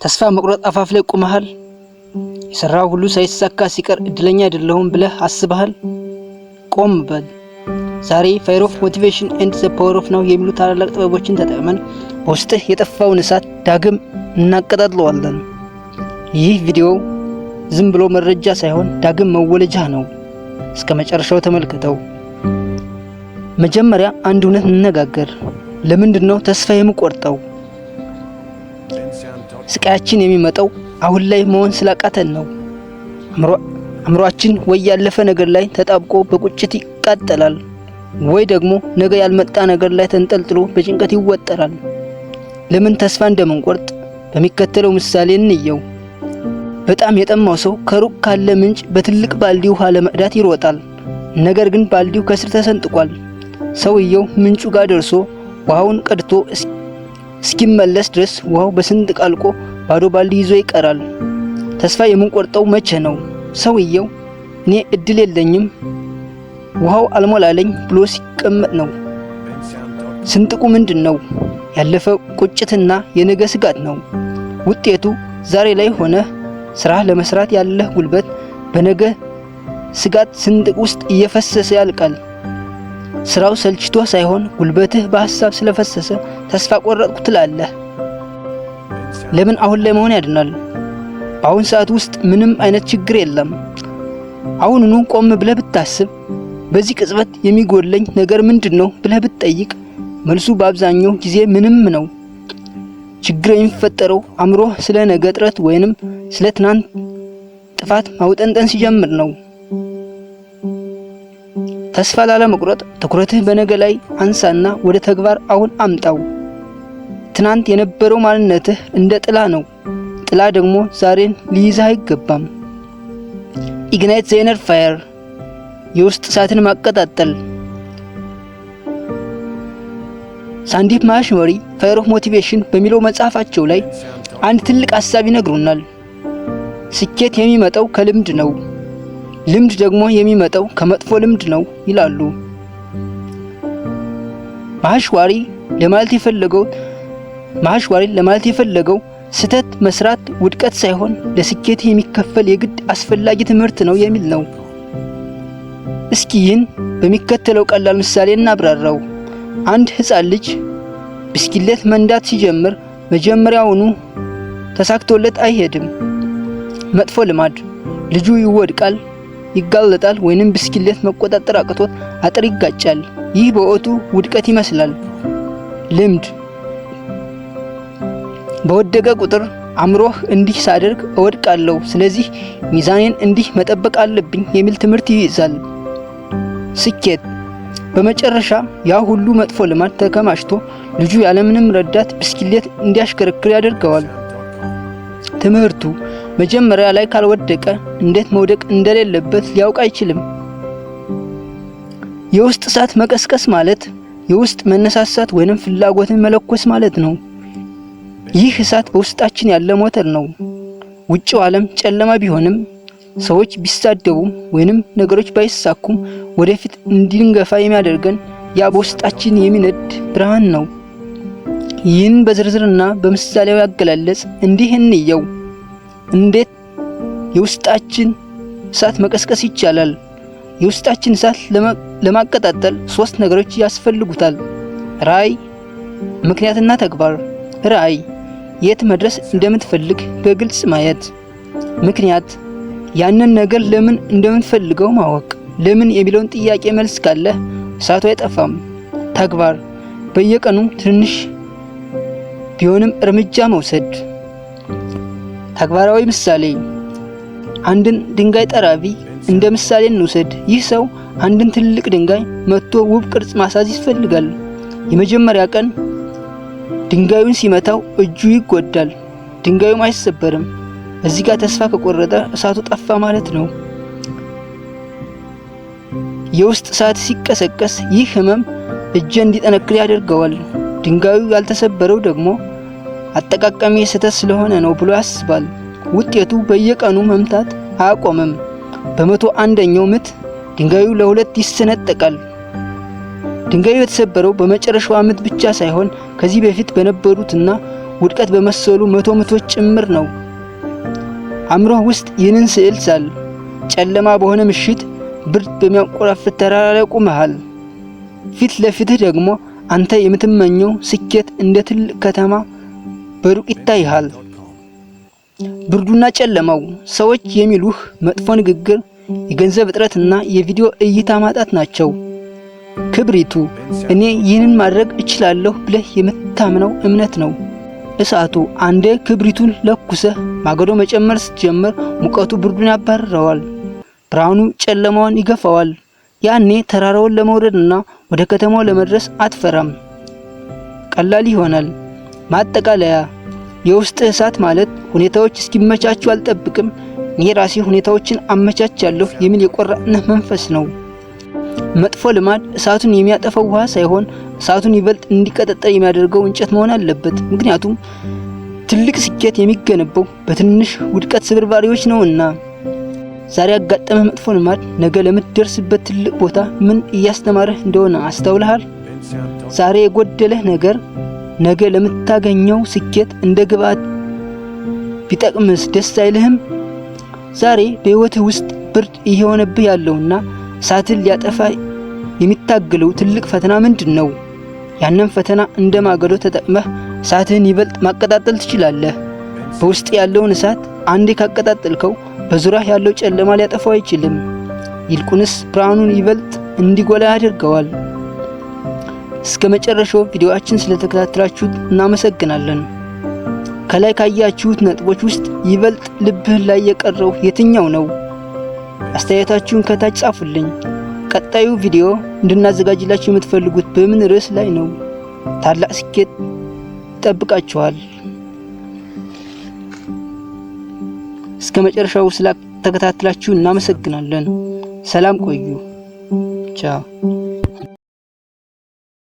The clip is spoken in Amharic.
ተስፋ መቁረጥ አፋፍ ላይ ቆመሃል? የሰራው ሁሉ ሳይሳካ ሲቀር እድለኛ አይደለሁም ብለህ አስበሃል? ቆም በል። ዛሬ ፋየር ኦፍ ሞቲቬሽን ኤንድ ዘ ፓወር ኦፍ ናው የሚሉ ታላላቅ ጥበቦችን ተጠቅመን በውስጥህ የጠፋውን እሳት ዳግም እናቀጣጥለዋለን። ይህ ቪዲዮ ዝም ብሎ መረጃ ሳይሆን ዳግም መወለጃ ነው። እስከ መጨረሻው ተመልከተው። መጀመሪያ አንድ እውነት እንነጋገር። ለምንድን ነው ተስፋ የምቆርጠው? ስቃያችን የሚመጣው አሁን ላይ መሆን ስላቃተን ነው። አእምሮአችን ወይ ያለፈ ነገር ላይ ተጣብቆ በቁጭት ይቃጠላል፣ ወይ ደግሞ ነገ ያልመጣ ነገር ላይ ተንጠልጥሎ በጭንቀት ይወጠራል። ለምን ተስፋ እንደምንቆርጥ በሚከተለው ምሳሌ እንየው። በጣም የጠማው ሰው ከሩቅ ካለ ምንጭ በትልቅ ባልዲ ውሃ ለመቅዳት ይሮጣል። ነገር ግን ባልዲው ከስር ተሰንጥቋል። ሰውየው ምንጩ ጋር ደርሶ ውሃውን ቀድቶ እስኪመለስ ድረስ ውሃው በስንጥቅ አልቆ ባዶ ባልዲ ይዞ ይቀራል። ተስፋ የምንቆርጠው መቼ ነው? ሰውየው እኔ እድል የለኝም፣ ውሃው አልሞላለኝ ብሎ ሲቀመጥ ነው። ስንጥቁ ምንድን ነው? ያለፈ ቁጭትና የነገ ስጋት ነው። ውጤቱ ዛሬ ላይ ሆነ ስራህ ለመስራት ያለህ ጉልበት በነገ ስጋት ስንጥቅ ውስጥ እየፈሰሰ ያልቃል። ስራው ሰልችቶ ሳይሆን ጉልበትህ በሐሳብ ስለፈሰሰ ተስፋ ቆረጥኩ ትላለህ። ለምን አሁን ላይ መሆን ያድናል? በአሁን ሰዓት ውስጥ ምንም አይነት ችግር የለም። አሁኑኑ ቆም ብለህ ብታስብ፣ በዚህ ቅጽበት የሚጎለኝ ነገር ምንድነው ብለህ ብትጠይቅ፣ መልሱ በአብዛኛው ጊዜ ምንም ነው። ችግር የሚፈጠረው አእምሮ ስለ ነገ ጥረት ወይንም ስለ ትናንት ጥፋት ማውጠንጠን ሲጀምር ነው። ተስፋ ላለመቁረጥ ትኩረትህ በነገ ላይ አንሳና ወደ ተግባር አሁን አምጣው። ትናንት የነበረው ማንነትህ እንደ ጥላ ነው። ጥላ ደግሞ ዛሬን ሊይዝህ አይገባም። ኢግናይት ዘ ኢነር ፋየር፣ የውስጥ እሳትን ማቀጣጠል። ሳንዲፕ ማሃሽወሪ ፋየር ኦፍ ሞቲቬሽን በሚለው መጽሐፋቸው ላይ አንድ ትልቅ ሐሳብ ይነግሩናል። ስኬት የሚመጣው ከልምድ ነው፣ ልምድ ደግሞ የሚመጣው ከመጥፎ ልምድ ነው ይላሉ። ማሃሽዋሪ ለማለት የፈለገው ስህተት መስራት ውድቀት ሳይሆን ለስኬት የሚከፈል የግድ አስፈላጊ ትምህርት ነው የሚል ነው። እስኪ ይህን በሚከተለው ቀላል ምሳሌ እናብራራው። አንድ ሕፃን ልጅ ብስክሌት መንዳት ሲጀምር መጀመሪያውኑ ተሳክቶለት አይሄድም። መጥፎ ልማድ፣ ልጁ ይወድቃል፣ ይጋለጣል፣ ወይንም ብስክሌት መቆጣጠር አቅቶት አጥር ይጋጫል። ይህ በወቅቱ ውድቀት ይመስላል። ልምድ፣ በወደቀ ቁጥር አእምሮህ እንዲህ ሳደርግ እወድቃለሁ፣ ስለዚህ ሚዛኔን እንዲህ መጠበቅ አለብኝ የሚል ትምህርት ይይዛል። ስኬት፣ በመጨረሻ ያ ሁሉ መጥፎ ልማድ ተከማችቶ ልጁ ያለምንም ረዳት ብስክሌት እንዲያሽከረክር ያደርገዋል። ትምህርቱ፣ መጀመሪያ ላይ ካልወደቀ እንዴት መውደቅ እንደሌለበት ሊያውቅ አይችልም። የውስጥ እሳት መቀስቀስ ማለት የውስጥ መነሳሳት ወይንም ፍላጎትን መለኮስ ማለት ነው። ይህ እሳት በውስጣችን ያለ ሞተር ነው። ውጭው ዓለም ጨለማ ቢሆንም፣ ሰዎች ቢሳደቡም ወይንም ነገሮች ባይሳኩም ወደፊት እንድንገፋ የሚያደርገን ያ በውስጣችን የሚነድ ብርሃን ነው። ይህን በዝርዝርና በምሳሌያዊ አገላለጽ እንዲህ እንየው። እንዴት የውስጣችን እሳት መቀስቀስ ይቻላል? የውስጣችን እሳት ለማቀጣጠል 3 ነገሮች ያስፈልጉታል። ራዕይ፣ ምክንያትና ተግባር። ራዕይ፣ የት መድረስ እንደምትፈልግ በግልጽ ማየት። ምክንያት፣ ያንን ነገር ለምን እንደምትፈልገው ማወቅ። ለምን የሚለውን ጥያቄ መልስ ካለህ እሳቱ አይጠፋም። ተግባር፣ በየቀኑ ትንሽ ቢሆንም እርምጃ መውሰድ። ተግባራዊ ምሳሌ፣ አንድን ድንጋይ ጠራቢ እንደ ምሳሌ እንውሰድ። ይህ ሰው አንድን ትልቅ ድንጋይ መጥቶ ውብ ቅርጽ ማሳዝ ይፈልጋል። የመጀመሪያ ቀን ድንጋዩን ሲመታው እጁ ይጎዳል፣ ድንጋዩም አይሰበርም። እዚህ ጋር ተስፋ ከቆረጠ እሳቱ ጠፋ ማለት ነው። የውስጥ እሳት ሲቀሰቀስ ይህ ህመም እጄ እንዲጠነክር ያደርገዋል። ድንጋዩ ያልተሰበረው ደግሞ አጠቃቀሚ ስህተት ስለሆነ ነው ብሎ ያስባል። ውጤቱ በየቀኑ መምታት አያቆምም። በ101ኛው ምት ድንጋዩ ለ2 ይሰነጠቃል። ድንጋዩ የተሰበረው በመጨረሻው ምት ብቻ ሳይሆን ከዚህ በፊት በነበሩትና ውድቀት በመሰሉ መቶዎች ጭምር ነው። አእምሮህ ውስጥ ይህንን ስዕል ሳል። ጨለማ በሆነ ምሽት ብርድ በሚያንቆራፍት ተራራ ላይ ቆመሃል። ፊት ለፊትህ ደግሞ አንተ የምትመኘው ስኬት እንደ ትልቅ ከተማ በሩቅ ይታይሃል። ብርዱና ጨለማው ሰዎች የሚሉህ መጥፎ ንግግር፣ የገንዘብ እጥረትና የቪዲዮ እይታ ማጣት ናቸው። ክብሪቱ እኔ ይህንን ማድረግ እችላለሁ ብለህ የምታምነው እምነት ነው። እሳቱ አንዴ ክብሪቱን ለኩሰህ ማገዶ መጨመር ስትጀምር ሙቀቱ ብርዱን ያባርረዋል፣ ብርሃኑ ጨለማውን ይገፋዋል። ያኔ ተራራውን ለመውረድና ወደ ከተማው ለመድረስ አትፈራም፣ ቀላል ይሆናል። ማጠቃለያ የውስጥ እሳት ማለት ሁኔታዎች እስኪመቻቹ አልጠብቅም፣ እኔ ራሴ ሁኔታዎችን አመቻቻለሁ የሚል የቆራጥነት መንፈስ ነው። መጥፎ ልማድ እሳቱን የሚያጠፋው ውሃ ሳይሆን እሳቱን ይበልጥ እንዲቀጣጠል የሚያደርገው እንጨት መሆን አለበት። ምክንያቱም ትልቅ ስኬት የሚገነባው በትንሽ ውድቀት ስብርባሪዎች ነውና። ዛሬ ያጋጠመህ መጥፎ ልማድ ነገ ለምትደርስበት ትልቅ ቦታ ምን እያስተማረህ እንደሆነ አስተውለሃል? ዛሬ የጎደለህ ነገር ነገ ለምታገኘው ስኬት እንደ ግብዓት ቢጠቅምስ ደስ አይልህም? ዛሬ በሕይወትህ ውስጥ ብርድ እየሆነብህ ያለውና እሳትን ሊያጠፋ የሚታገለው ትልቅ ፈተና ምንድን ነው? ያንን ፈተና እንደ ማገዶ ተጠቅመህ እሳትህን ይበልጥ ማቀጣጠል ትችላለህ። በውስጥ ያለውን እሳት አንዴ ካቀጣጠልከው በዙሪያህ ያለው ጨለማ ሊያጠፋው አይችልም። ይልቁንስ ብርሃኑን ይበልጥ እንዲጎላ ያደርገዋል። እስከ መጨረሻው ቪዲዮአችን ስለተከታተላችሁት እናመሰግናለን። ከላይ ካያችሁት ነጥቦች ውስጥ ይበልጥ ልብህ ላይ የቀረው የትኛው ነው? አስተያየታችሁን ከታች ጻፉልኝ። ቀጣዩ ቪዲዮ እንድናዘጋጅላችሁ የምትፈልጉት በምን ርዕስ ላይ ነው? ታላቅ ስኬት ይጠብቃችኋል። እስከ መጨረሻው ስለተከታተላችሁ እናመሰግናለን። ሰላም ቆዩ። ቻው።